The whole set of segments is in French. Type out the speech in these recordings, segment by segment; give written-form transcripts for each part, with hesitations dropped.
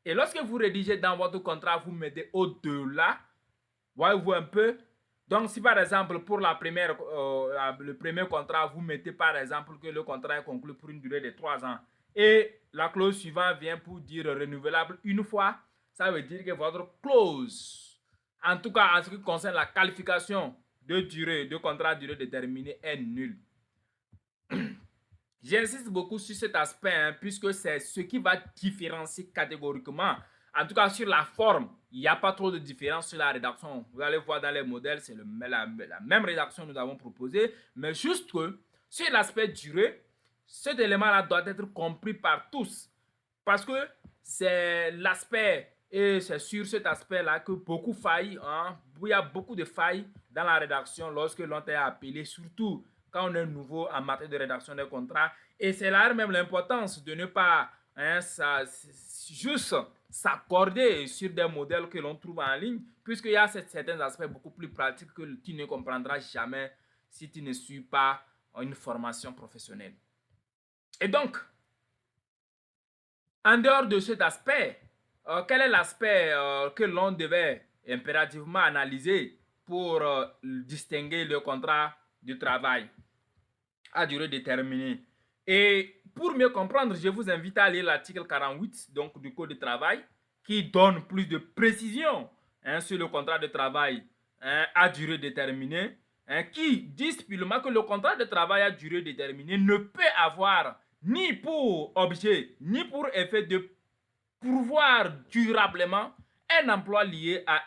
Et lorsque vous rédigez dans votre contrat, vous mettez au-delà, voyez-vous un peu. Donc, si par exemple, pour le premier contrat, vous mettez par exemple que le contrat est conclu pour une durée de 3 ans et la clause suivante vient pour dire renouvelable une fois, ça veut dire que votre clause, en tout cas en ce qui concerne la qualification de durée, de contrat à durée déterminée, est nulle. J'insiste beaucoup sur cet aspect, hein, puisque c'est ce qui va différencier catégoriquement. En tout cas, sur la forme, il n'y a pas trop de différence sur la rédaction. Vous allez voir dans les modèles, c'est la même rédaction que nous avons proposée, mais juste que sur l'aspect durée, cet élément-là doit être compris par tous. Parce que c'est l'aspect, et c'est sur cet aspect-là que beaucoup faillent, hein, il y a beaucoup de failles dans la rédaction lorsque l'on est appelé, surtout quand on est nouveau en matière de rédaction des contrats. Et c'est là même l'importance de ne pas juste s'accorder sur des modèles que l'on trouve en ligne, puisqu'il y a certains aspects beaucoup plus pratiques que tu ne comprendras jamais si tu ne suis pas une formation professionnelle. Et donc, en dehors de cet aspect, quel est l'aspect que l'on devait impérativement analyser pour distinguer le contrat de travail à durée déterminée? Et pour mieux comprendre, je vous invite à lire l'article 48 donc, du Code du travail qui donne plus de précision, hein, sur le contrat de travail, hein, à durée déterminée, hein, qui dit spécifiquement que le contrat de travail à durée déterminée ne peut avoir ni pour objet ni pour effet de pourvoir durablement un emploi lié à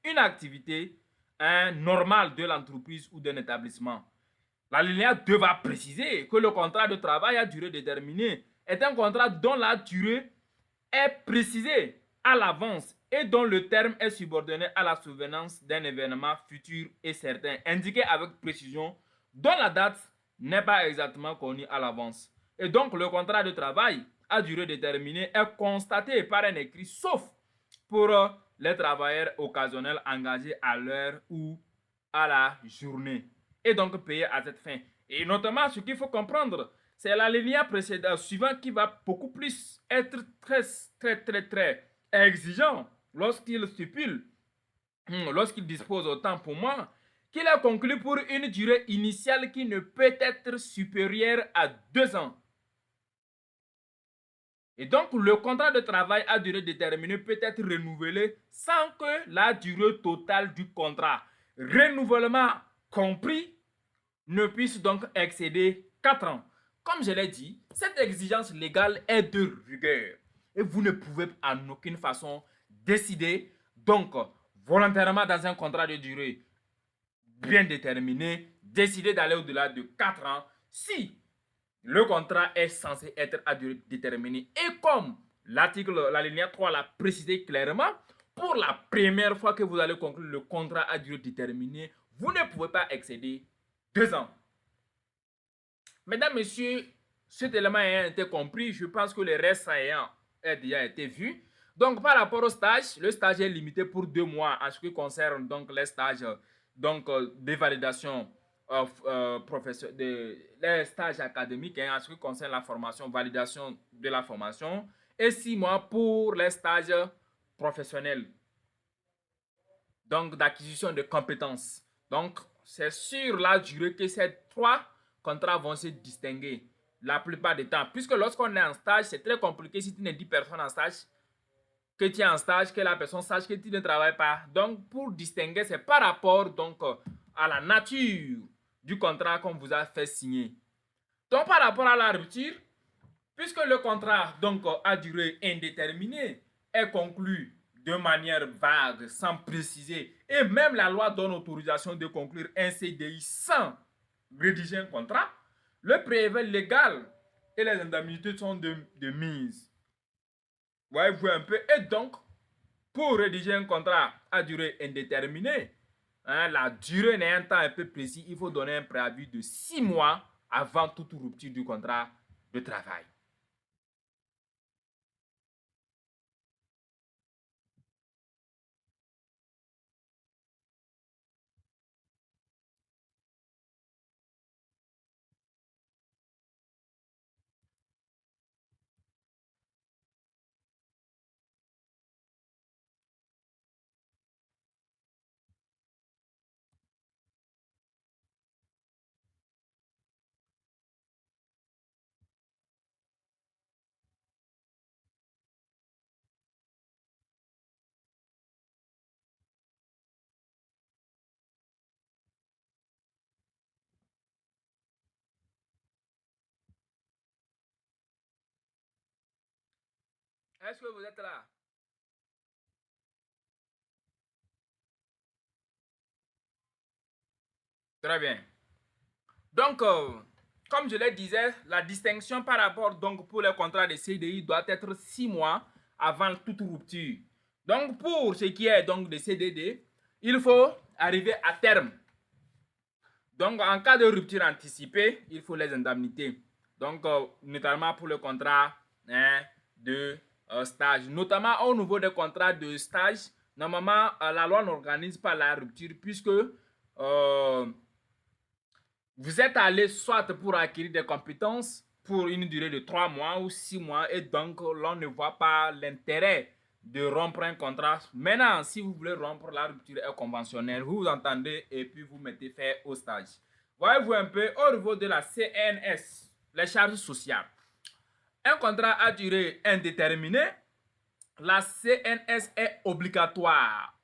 une activité, hein, normale de l'entreprise ou d'un établissement. L'alinéa 2 va préciser que le contrat de travail à durée déterminée est un contrat dont la durée est précisée à l'avance et dont le terme est subordonné à la survenance d'un événement futur et certain, indiqué avec précision, dont la date n'est pas exactement connue à l'avance. Et donc, le contrat de travail à durée déterminée est constaté par un écrit, sauf pour les travailleurs occasionnels engagés à l'heure ou à la journée, et donc payés à cette fin. Et notamment, ce qu'il faut comprendre, c'est l'alinéa précédent suivant qui va beaucoup plus être très exigeant lorsqu'il stipule, lorsqu'il dispose autant pour moi, qu'il a conclu pour une durée initiale qui ne peut être supérieure à 2 ans. Et donc, le contrat de travail à durée déterminée peut être renouvelé sans que la durée totale du contrat, renouvellement compris, ne puisse donc excéder 4 ans. Comme je l'ai dit, cette exigence légale est de rigueur et vous ne pouvez en aucune façon décider, donc volontairement dans un contrat de durée bien déterminé, décider d'aller au-delà de 4 ans si le contrat est censé être à durée déterminée. Et comme l'alinéa 3 l'a précisé clairement, pour la première fois que vous allez conclure le contrat à durée déterminée, vous ne pouvez pas excéder 2 ans. Mesdames, Messieurs, cet élément ayant été compris, je pense que le reste ayant déjà été vu. Donc, par rapport au stage, le stage est limité pour 2 mois en ce qui concerne donc les stages de validation les stages académiques, hein, en ce qui concerne la formation, validation de la formation, et 6 mois pour les stages professionnels, donc d'acquisition de compétences. Donc, c'est sur la durée que ces 3 contrats vont se distinguer la plupart du temps. Puisque lorsqu'on est en stage, c'est très compliqué si tu n'es 10 personnes en stage, que tu es en stage, que la personne sache que tu ne travailles pas. Donc, pour distinguer, c'est par rapport donc, à la nature du contrat qu'on vous a fait signer. Donc, par rapport à la rupture, puisque le contrat donc à durée indéterminée est conclu de manière vague, sans préciser, et même la loi donne autorisation de conclure un CDI sans rédiger un contrat, le préavis légal et les indemnités sont de mise. Voyez-vous un peu? Et donc, pour rédiger un contrat à durée indéterminée, hein, la durée n'est un temps un peu précis, il faut donner un préavis de 6 mois avant toute rupture du contrat de travail. Est-ce que vous êtes là? Très bien. Donc, comme je le disais, la distinction par rapport donc pour les contrats de CDI doit être 6 mois avant toute rupture. Donc, pour ce qui est donc de CDD, il faut arriver à terme. Donc, en cas de rupture anticipée, il faut les indemnités. Donc, notamment pour le contrat de stage. Notamment au niveau des contrats de stage, normalement, la loi n'organise pas la rupture puisque vous êtes allé soit pour acquérir des compétences pour une durée de 3 mois ou 6 mois et donc l'on ne voit pas l'intérêt de rompre un contrat. Maintenant, si vous voulez rompre, la rupture est conventionnelle, vous vous entendez et puis vous mettez fin au stage. Voyez-vous un peu au niveau de la CNS, les charges sociales. Un contrat à durée indéterminée, la CNS est obligatoire.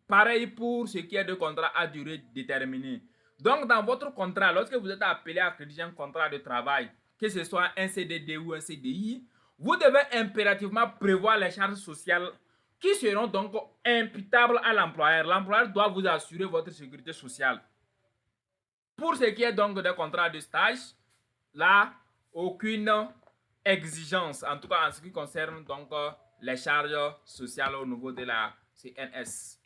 Pareil pour ce qui est de contrat à durée déterminée. Donc, dans votre contrat, lorsque vous êtes appelé à rédiger un contrat de travail, que ce soit un CDD ou un CDI, vous devez impérativement prévoir les charges sociales qui seront donc imputables à l'employeur. L'employeur doit vous assurer votre sécurité sociale. Pour ce qui est donc des contrats de stage, là, aucune exigence, en tout cas en ce qui concerne donc les charges sociales au niveau de la CNS.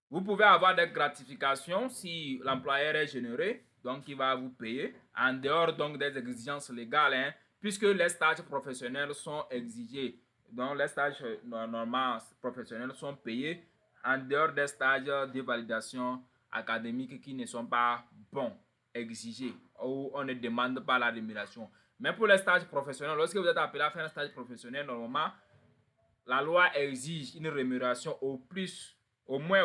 Vous pouvez avoir des gratifications si l'employeur est généreux, donc il va vous payer, en dehors donc des exigences légales, hein, puisque les stages professionnels sont exigés. Donc les stages normalement professionnels sont payés en dehors des stages de validation académique qui ne sont pas bons, exigés, ou on ne demande pas la rémunération. Mais pour les stages professionnels, lorsque vous êtes appelé à faire un stage professionnel, normalement, la loi exige une rémunération au moins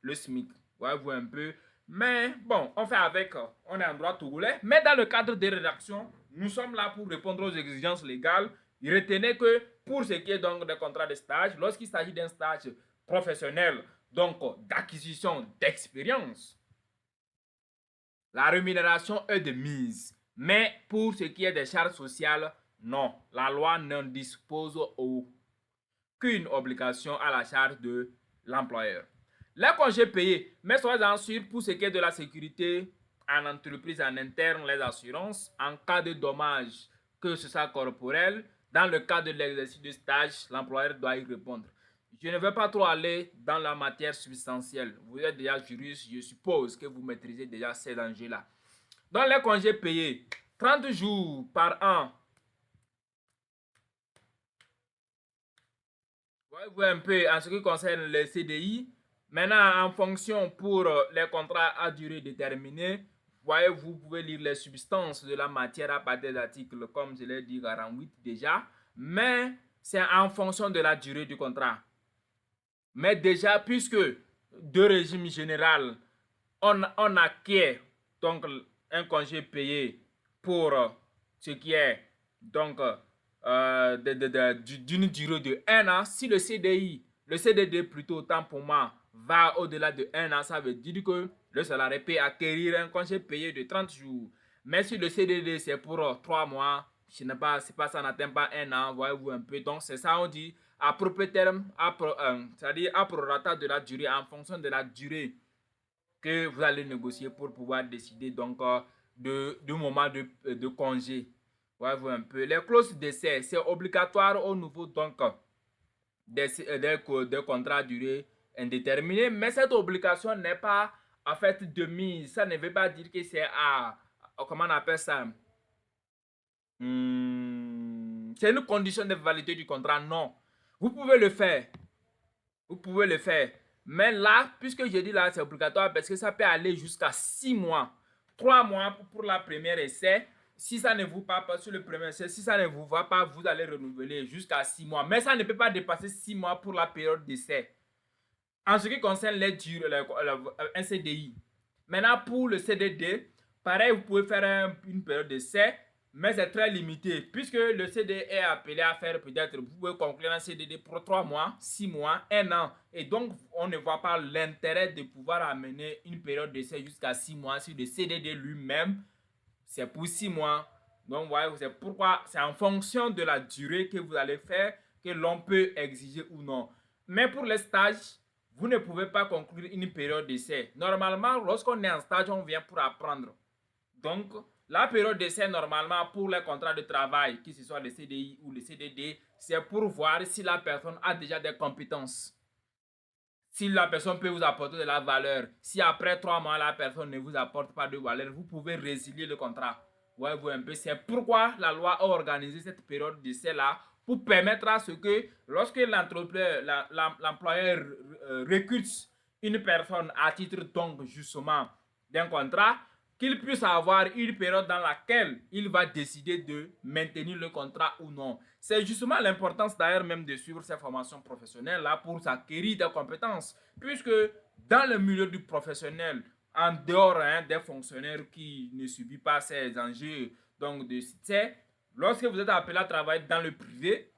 le SMIC. Voyez-vous un peu. Mais bon, on fait avec, on est en droit togolais. Mais dans le cadre des rédactions, nous sommes là pour répondre aux exigences légales. Retenez que pour ce qui est donc des contrats de stage, lorsqu'il s'agit d'un stage professionnel, donc d'acquisition d'expérience, la rémunération est de mise. Mais pour ce qui est des charges sociales, non. La loi ne dispose aucune obligation à la charge de l'employeur. Les congés payés, mais soyez-en sûrs pour ce qui est de la sécurité en entreprise, en interne, les assurances, en cas de dommage, que ce soit corporel, dans le cas de l'exercice de stage, l'employeur doit y répondre. Je ne vais pas trop aller dans la matière substantielle. Vous êtes déjà juriste, je suppose que vous maîtrisez déjà ces enjeux-là. Dans les congés payés, 30 jours par an. Voyez-vous un peu en ce qui concerne les CDI. Maintenant, en fonction pour les contrats à durée déterminée, voyez, vous pouvez lire les substances de la matière à partir d'articles, comme je l'ai dit, 48 déjà. Mais c'est en fonction de la durée du contrat. Mais déjà, puisque de régime général, on acquiert donc un congé payé pour ce qui est donc d'une durée de 1 an. Si le CDI, le CDD plutôt autant pour moi, va au-delà de 1 an, ça veut dire que le salarié peut acquérir un congé payé de 30 jours. Mais si le CDD c'est pour 3 mois, ça n'atteint pas 1 an, voyez-vous un peu. Donc c'est ça on dit à propre terme, c'est-à-dire à prorata de la durée, en fonction de la durée que vous allez négocier pour pouvoir décider donc du moment de congé. Voyez-vous un peu. Les clauses d'essai, c'est obligatoire au niveau donc des contrats à durée indéterminée, mais cette obligation n'est pas en fait de mise. Ça ne veut pas dire que c'est comment on appelle ça? C'est une condition de validité du contrat. Non. Vous pouvez le faire. Vous pouvez le faire. Mais là, puisque je dis là, c'est obligatoire parce que ça peut aller jusqu'à 6 mois. 3 mois pour la première essai. Si ça ne vous va pas sur le premier essai, si ça ne vous va pas, vous allez renouveler jusqu'à 6 mois. Mais ça ne peut pas dépasser 6 mois pour la période d'essai. En ce qui concerne un CDI. Maintenant, pour le CDD, pareil, vous pouvez faire une période d'essai, mais c'est très limité. Puisque le CDD est appelé à faire peut-être, vous pouvez conclure un CDD pour 3 mois, 6 mois, 1 an. Et donc, on ne voit pas l'intérêt de pouvoir amener une période d'essai jusqu'à 6 mois si le CDD lui-même, c'est pour 6 mois. Donc, voyez, c'est pourquoi c'est en fonction de la durée que vous allez faire que l'on peut exiger ou non. Mais pour les stages, vous ne pouvez pas conclure une période d'essai. Normalement, lorsqu'on est en stage, on vient pour apprendre. Donc, la période d'essai, normalement, pour les contrats de travail, que ce soit le CDI ou le CDD, c'est pour voir si la personne a déjà des compétences. Si la personne peut vous apporter de la valeur, si après 3 mois, la personne ne vous apporte pas de valeur, vous pouvez résilier le contrat. Voyez-vous un peu, c'est pourquoi la loi a organisé cette période d'essai-là pour permettre à ce que lorsque l'employeur recrute une personne à titre donc justement d'un contrat, qu'il puisse avoir une période dans laquelle il va décider de maintenir le contrat ou non. C'est justement l'importance d'ailleurs même de suivre ces formations professionnelles-là pour s'acquérir des compétences. Puisque dans le milieu du professionnel, en dehors des fonctionnaires qui ne subissent pas ces enjeux, donc lorsque vous êtes appelé à travailler dans le privé,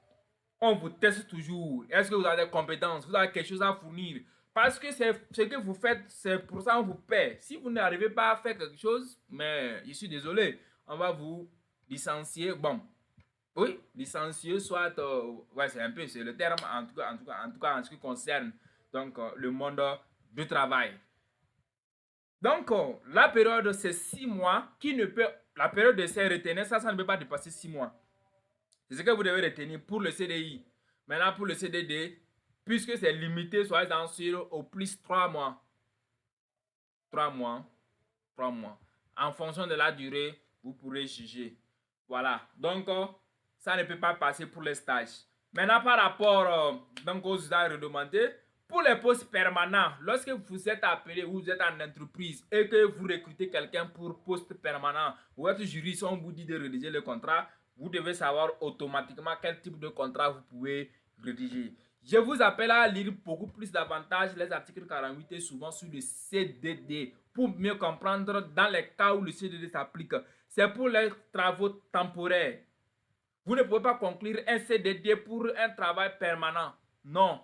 on vous teste toujours. Est-ce que vous avez des compétences? Vous avez quelque chose à fournir? Parce que c'est ce que vous faites, c'est pour ça qu'on vous paie. Si vous n'arrivez pas à faire quelque chose, mais je suis désolé, on va vous licencier. Bon, oui, licencier, soit, ouais, c'est un peu, c'est le terme, en ce qui concerne donc, le monde du travail. Donc, la période, c'est 6 mois qui ne peut, la période d'essai retenue, ça ne peut pas dépasser 6 mois. C'est ce que vous devez retenir pour le CDI. Maintenant, pour le CDD, puisque c'est limité, soyez-en sûr, au plus 3 mois. 3 mois. 3 mois. En fonction de la durée, vous pourrez juger. Voilà. Donc, ça ne peut pas passer pour les stages. Maintenant, par rapport donc, aux usages redemandés, pour les postes permanents, lorsque vous êtes appelé ou vous êtes en entreprise et que vous recrutez quelqu'un pour poste permanent, ou êtes juriste, on vous dit de rédiger le contrat, vous devez savoir automatiquement quel type de contrat vous pouvez rédiger. Je vous appelle à lire beaucoup plus davantage les articles 48 et souvent sur le CDD pour mieux comprendre dans les cas où le CDD s'applique. C'est pour les travaux temporaires. Vous ne pouvez pas conclure un CDD pour un travail permanent. Non,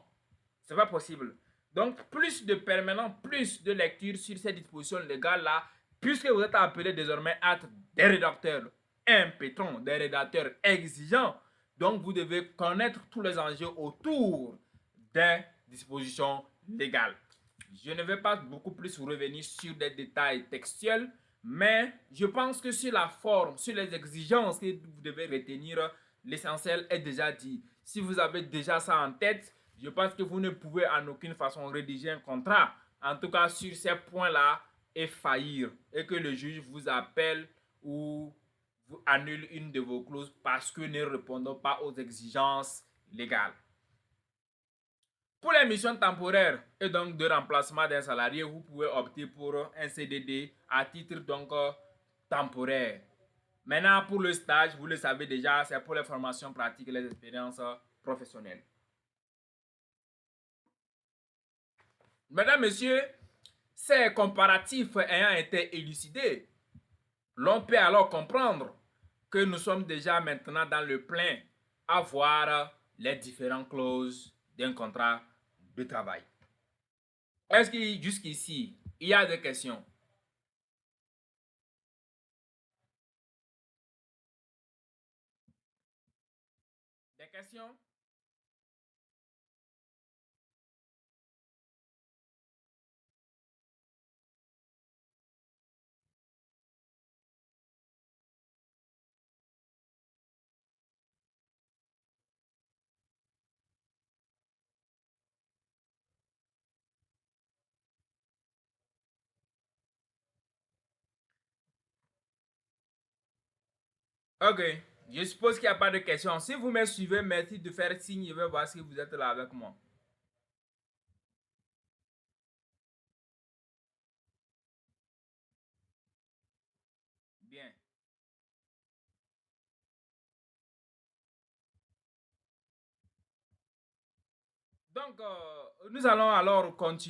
c'est pas possible. Donc, plus de permanent, plus de lecture sur ces dispositions légales-là, puisque vous êtes appelé désormais à être des rédacteurs impétrants, des rédacteurs exigeants. Donc, vous devez connaître tous les enjeux autour des dispositions légales. Je ne vais pas beaucoup plus revenir sur des détails textuels, mais je pense que sur la forme, sur les exigences que vous devez retenir, l'essentiel est déjà dit. Si vous avez déjà ça en tête, je pense que vous ne pouvez en aucune façon rédiger un contrat, en tout cas sur ces points-là, et faillir, et que le juge vous appelle ou vous annule une de vos clauses parce que ne répondant pas aux exigences légales. Pour les missions temporaires et donc de remplacement d'un salarié, vous pouvez opter pour un CDD à titre donc temporaire. Maintenant, pour le stage, vous le savez déjà, c'est pour les formations pratiques et les expériences professionnelles. Mesdames, Messieurs, ces comparatifs ayant été élucidés, l'on peut alors comprendre que nous sommes déjà maintenant dans le plein à voir les différentes clauses d'un contrat de travail. Est-ce que jusqu'ici, il y a des questions? Des questions? Ok, je suppose qu'il n'y a pas de questions. Si vous me suivez, merci de faire signe, je vais voir si vous êtes là avec moi. Bien. Donc, nous allons alors continuer.